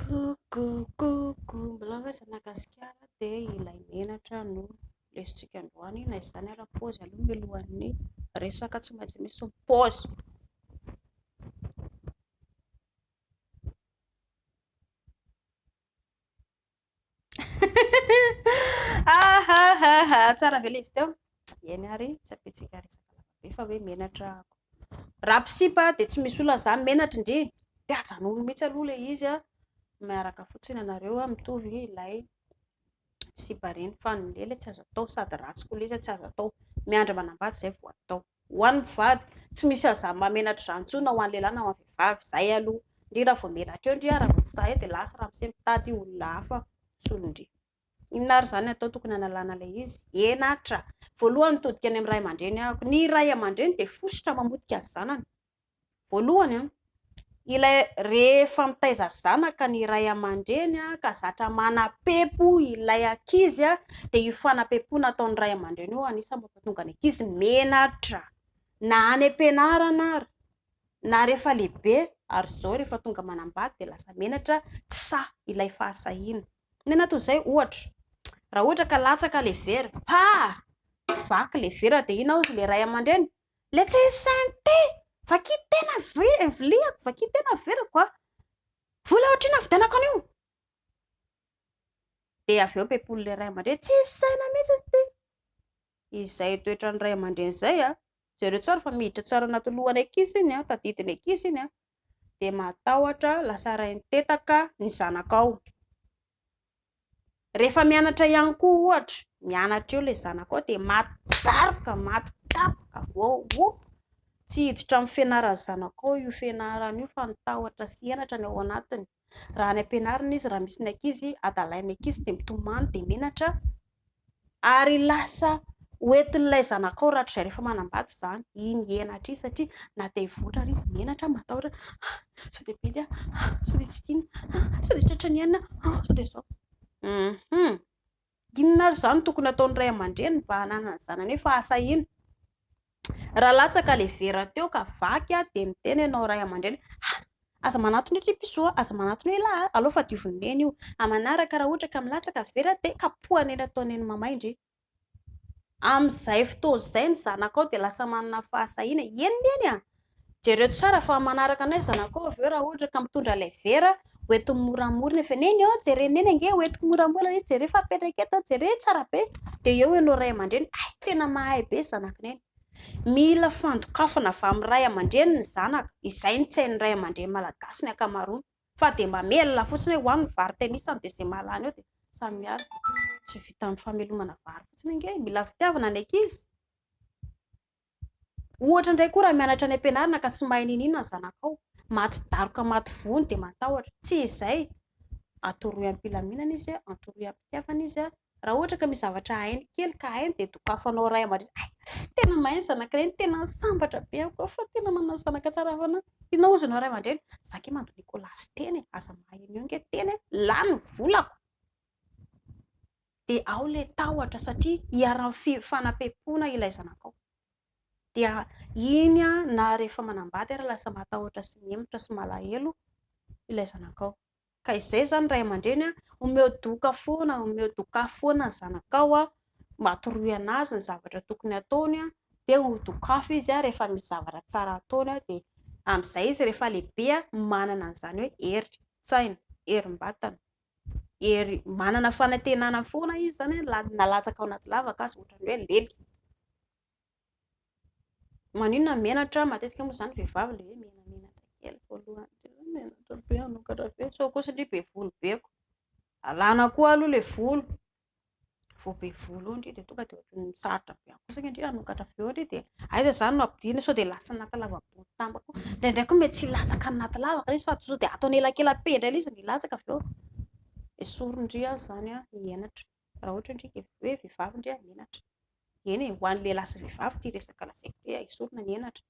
Kokokoko mbola hoe Madagasikara dia ilay menatra no lesitsika androany na izany ara paozy aloha mialohan'ny resaka tsy maintsy misy paozy. Tsara ve ilay izy teo? Eny ary tsy ampiantsika resaka lavabe fa hoe menatra raha pisipa dia tsy misy olona zany menatra indri dia hajanona mihitsy aloha ilay izy miaraka fotsiny anareo mitovy ilay sipareny fa ny lely tsy azo atao sady ratsy koa ilay izy tsy azo atao miandry manambady izay vao atao ho an'ny mpivady tsy misy aza mamenatra izany intsony na ho an'ny lehilahy na ho an'ny vehivavy izay aloha indrindra vao menatra eo indri raha vao tsy sahy dia lasa raha misy mitady olona hafa solondry inona ary izany atao tokony analana ilay izy enatra voalohany mitodika any amin'ny ray aman-dreny ahako ny ray aman-dreny dia fosotra mamotika ny zanany voalohany ilay rehefa mitaiza zanaka ny ray aman-dreny ka zatra manam-pempo ilay ankizy dia io fanam-pempo nataon'ny ray aman-dreny io anisan'ny mampatonga ny ankizy menatra na any am-pianarana ary na rehefa lehibe ary izao rehefa tonga manambady dia lasa menatra tsa ilay fahasahiana nena toy izay ohatra raha ohatra ka latsaka ilay vera vaky ilay vera dia ina ozy ilay ray aman-dreny le tsy santé vaky tena viliako vaky tena verako vola ohatrina vidianako an'io dia avy eo am-pepol'ilay ray aman-dreny tsy saina mihitsy ty izay toetra ny ray aman-dreny izay jereo tsara fa miditra tsara anaty lohan'ny ankizy iny tadidiny ankizy iny dia matahotra lasa rainy tetaka ny zanakao rehefa mianatra ihany koa ohatra mianatra eo ilay zanakao dia mataroka matikapoka voaopo tsy hiditra amin'ny fianaran'ny zanakao io fianarana io fa nitahotra sy hianatra ny ao anatiny raha ny ampianarana izy raha misy ny ankizy adalain'ny ankizy dia mitomany dia menatra ary lasa hoentin'ilay zanakao rahatrizay rehefa manambady izany iny henatra izy satria na dia hivoatra ary izy menatra matahotra sao dia be dia sao dia tsy tiana sao dia tratra ny hanina sao dia izao inona ary izany tokony ataon'ny ray aman-dreny mba hananana ny zanany hoe fahasahiana raha latsaka ilay vera teo ka vaky dia miteny ianao ray aman-dreny aza manatona io tripiso aza manatona io lahy aloha fa dioviny io amanaraka raha ohatra ka milatsaka vera dia kapohana eny ataony eny mamaindry amin'izay fotoana izay ny zanakao dia lasa manana fahasahiana eny jereo tsara fa manaraka anay zanakao avy eo raha ohatra ka mitondra ilay vera hoentiny moramora nefa neny jereny eny ange hoentiko moramora izy jereo fa apetraka eto jereo tsara be dia eo ianao ray aman-dreny tena mahay be zanak'neny mila fandokafana avy amin'ny ray aman-dreny ny zanaka izay ny tsy hain'ny ray aman-dreny malagasy ny ankamaroany fa dia mamelona fotsiny hoe hoan'ny vary tenisany dia izay mahalany eo dia samy miara tsy vita amin'ny famelomana vary fotsiny ange mila fitiavana ny ankizy ohatra indray koa raha mianatra any am-pianarana ka tsy mahay ninina ny zanakao maty daroka maty vony dia matahotra tsy izay atoroy am-pilaminana izy atoroy am-pitiavana izy raha ohatra ka misy zavatra hainy kely ka hainy dia dokafanao ray aman-dreny tena mahay zanak'ireny tena sambatra be ako fa tena manana zanaka tsara fana inona ozy ianao ray aman-dreny zaka mando Nikolasy teny aza mahay an'io nge teny lany volako dia ao ilay tahotra satria hiara-ny fanam-pempoana ilay zanakao dia iny na rehefa manambady ary lasa matahotra sy miemotra sy malahelo ilay zanakao ka izay izany ray aman-dreny omeo doka foana ny zanakao matoroy anazy ny zavatra tokony ataony dia hodokafo izy rehefa misy zavatra tsara ataony dia amin'izay izy rehefa lehibe manana an'izany hoe herin-tsaina herim-batana hery manana fanantenana foana izy zany nalatsaka ao anaty lavaka azy ohatran'ny hoe lelika maninona menatra matetika moa izany vehivavy le hoe menamenatra kely voalohany menatra be anokatra be sao kosa indray be volo beko alana koa aloha ilay volo vao be volo indray dia tonga dia ohatran'ny misarotra be kosa indray anokatra be indray dia aiza izany no ampidirina sao dia lasa anaty lava-bolo tambako indraindray koa mety tsy latsaka anaty lavaka izy fa sao dia ataony elakelam-pe indray izy ny latsaka avy eo esorindry azy izany hienatra raha ohatra indray hoe vehivavy indray menatra eny ho an'ny lehilahy sy vehivavy ity resaka lazaiko hoe esorina ny henatra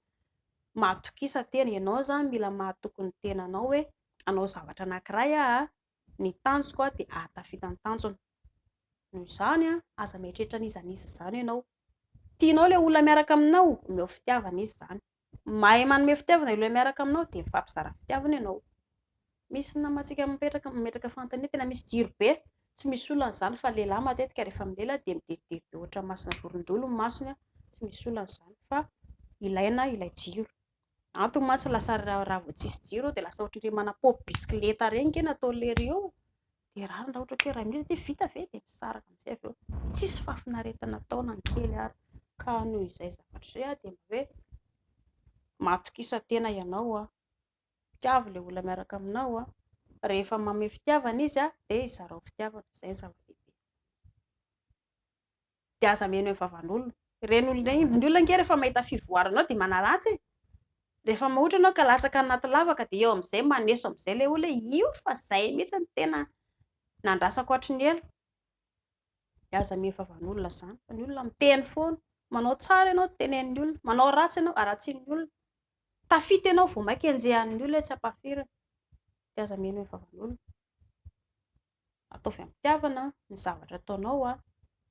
mahatokisa tena ianao izany mila mahatoky ny tenanao hoe anao zavatra anankiray ny tanjoko dia ahatafita ny tanjona noho izany aza mieritreritra n'iza izany ianao tianao ilay olona miaraka aminao omeo fitiavana izy izany mahay manome fitiavana ilay miaraka aminao dia mifampizara fitiavana ianao misy namantsika mipetraka fantania tena misy jiro be, tsy misy olon'izany fa lehilahy matetika rehefa milela dia midevidevy be ohatra masina vorondolo ny masony, tsy misy olon'izany fa ilaina ilay jiro. Antony mantsy lasa raha vao tsisy jiro dia lasa ohatra hoe manapopy bisikileta reny ke natao lery eo dia raha ohatra hoe raha misy dia vita ve dia misaraka amin'izay avy eo, tsisy fahafinaretana taona ny kely ary ka noho izay zavatra izay dia hoe matokisa-tena ianao fitiava ilay olona miaraka aminao rehefa manome fitiavana izy dia izarao fitiavana, izay ny zava-dehibe. Dia aza mihaino amin'ny vavan'olona ireny olona ireny, ny olona ange rehefa mahita fivoaranao dia manaratsy, rehefa ohatra ianao ka latsaka anaty lavaka dia eo amin'izay maneso amin'izay ilay olona io fa izay mihitsy ny tena nandrasako hatry ny ela. Dia aza mihaino vavan'olona izany fa ny olona miteny foana, manao tsara ianao tenenin'ny olona, manao ratsy ianao aratsian'ny olona, tafita ianao vao maika enjehan'ny olona tsy hampafirina. Dia aza mihaino amin'ny vavan'olona, ataovy amin'ny fitiavana ny zavatra ataonao,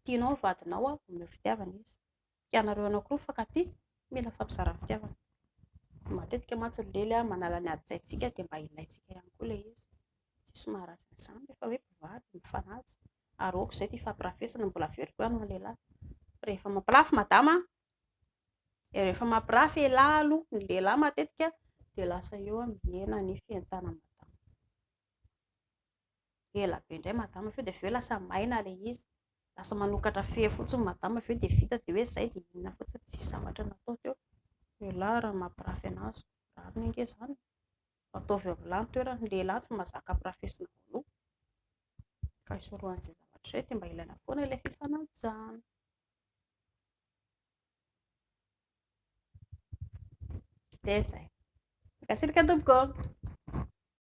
tianao ny vadinao omeo fitiavana izy, tianareo anankiroa mifankatia mila fampizarana fitiavana. Matetika mantsy ny lely manala ny adi-tsaintsika dia mba ilaintsika ihany koa ilay izy, tsisy maharatsy an'izany rehefa hoe mpivady mifanaja ary aoka izay tia fampirafesana mbola very koa ianao lehilahy, rehefa mampirafy madama rehefa mampirafy lehilahy aloha ny lehilahy matetika dia lasa eo mihena ny fientanana madama, ela be indray madama avy eo dia avy eo lasa maina ilay izy, lasa manokatra fe fotsiny madama avy eo dia vita dia hoe izay dia inona fotsiny tsisy zavatra natao teo. Lehilahy raha mampirafy anazy rariny ange izany, ataovy eo amin'ilany toerana, ny lehilahy tsy mahazaka hampirafesina vao aloha ka hisorohan'izay zavatra izay dia mba ilaina foana ilay fifanajana. Dia izay, mikasirika tompoko.